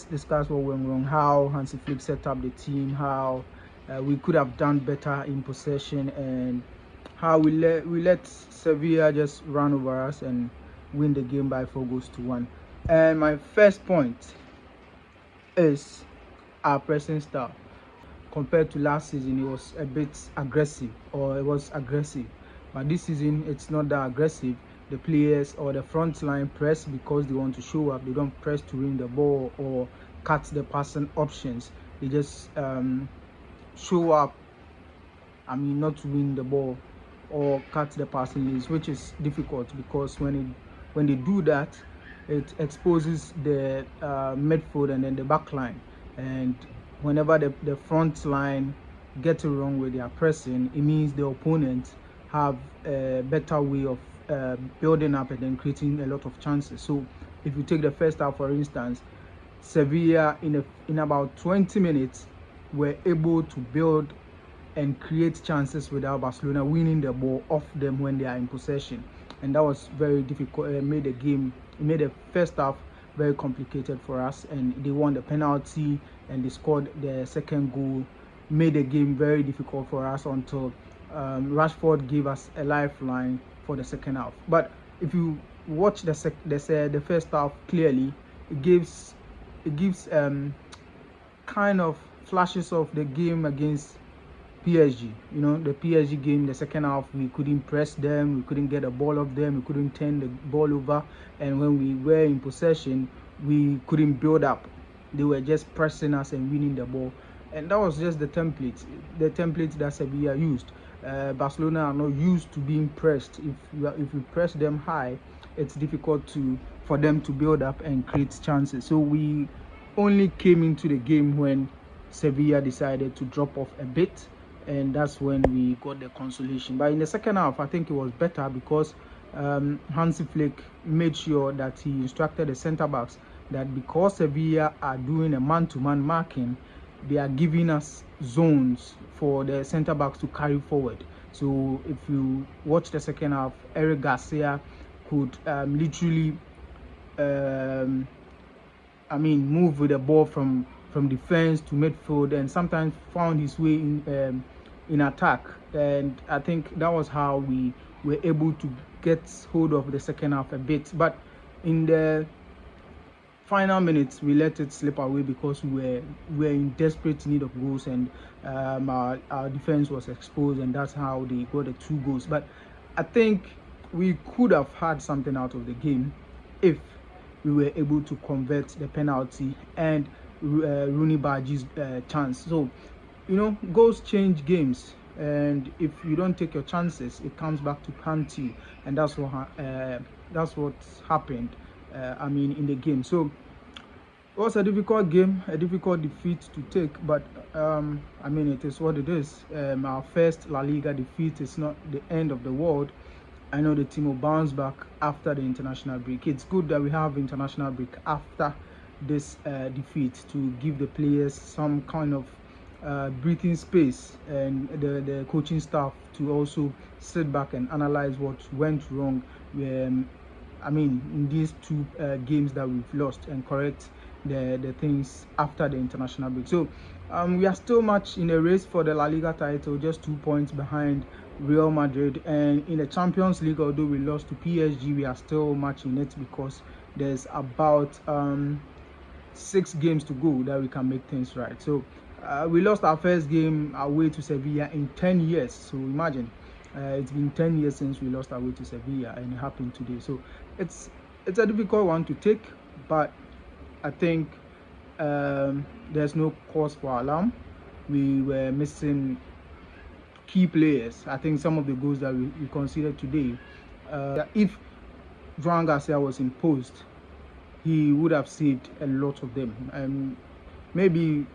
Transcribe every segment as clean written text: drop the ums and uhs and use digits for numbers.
let's discuss what went wrong, how Hansi Flick set up the team, how we could have done better in possession, and how we let Sevilla just run over us and win the game by 4 goals to 1. And my first point is our pressing style. Compared to last season, it was a bit aggressive, or it was aggressive, but this season it's not that aggressive. The players or the front line press because they want to show up. They don't press to win the ball or cut the passing options. They just show up, not to win the ball or cut the passing lanes, which is difficult because when they do that, it exposes the midfield and then the back line. And whenever the front line gets it wrong with their pressing, it means the opponent have a better way of building up and then creating a lot of chances. So if you take the first half, for instance, Sevilla in about 20 minutes were able to build and create chances without Barcelona winning the ball off them when they are in possession, and that was very difficult. It made the first half very complicated for us, and they won the penalty and they scored the second goal. Made the game very difficult for us until Rashford gave us a lifeline for the second half. But if you watch the first half clearly, it gives kind of flashes of the game against PSG. The PSG game, the second half, we couldn't press them, we couldn't get a ball off them, we couldn't turn the ball over, and when we were in possession, we couldn't build up. They were just pressing us and winning the ball, and that was just the template that Sevilla used. Barcelona are not used to being pressed. If you press them high, it's difficult for them to build up and create chances. So we only came into the game when Sevilla decided to drop off a bit, and that's when we got the consolation. But in the second half, I think it was better because Hansi Flick made sure that he instructed the centre backs that because Sevilla are doing a man-to-man marking, they are giving us zones for the centre backs to carry forward. So if you watch the second half, Eric Garcia could literally move with the ball from defense to midfield, and sometimes found his way in attack. And I think that was how we were able to get hold of the second half a bit. But in the final minutes, we let it slip away because we were in desperate need of goals, and our defense was exposed, and that's how they got the 2 goals. But I think we could have had something out of the game if we were able to convert the penalty and Rooney Badge's chance. So goals change games, and if you don't take your chances, it comes back to haunt you, and that's what happened in the game. So it was a difficult game, a difficult defeat to take, but it is what it is. Our first La Liga defeat is not the end of the world. I know the team will bounce back after the international break. It's good that we have international break after this defeat to give the players some kind of breathing space, and the coaching staff to also sit back and analyze what went wrong in these 2 games that we've lost, and correct the things after the international break. So we are still much in a race for the La Liga title, just 2 points behind Real Madrid. And in the Champions League, although we lost to PSG, we are still much in it because there's about 6 games to go that we can make things right. So we lost our first game away to Sevilla in 10 years. So imagine, it's been 10 years since we lost our way to Sevilla, and it happened today. So it's a difficult one to take, but I think there's no cause for alarm. We were missing key players. I think some of the goals that we considered today, if Joan Garcia was imposed, he would have saved a lot of them. Maybe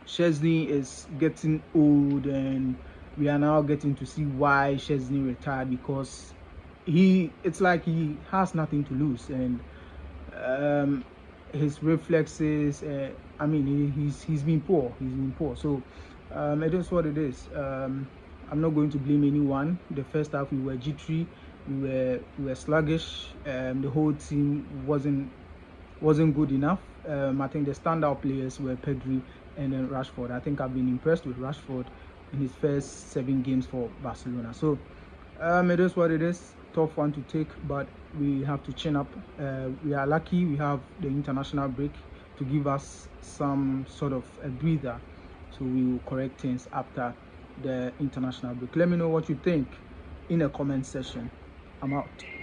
Szczesny is getting old, and we are now getting to see why Szczesny retired, because it's like he has nothing to lose, and his reflexes, he's been poor. So it is what it is. I'm not going to blame anyone. The first half we were jittery, we were sluggish, the whole team wasn't good enough. I think the standout players were Pedri and then Rashford. I think I've been impressed with Rashford in his first 7 games for Barcelona. So it is what it is. Tough one to take, but we have to chin up. We are lucky we have the international break to give us some sort of a breather. So we will correct things after the international break. Let me know what you think in the comment section. I'm out.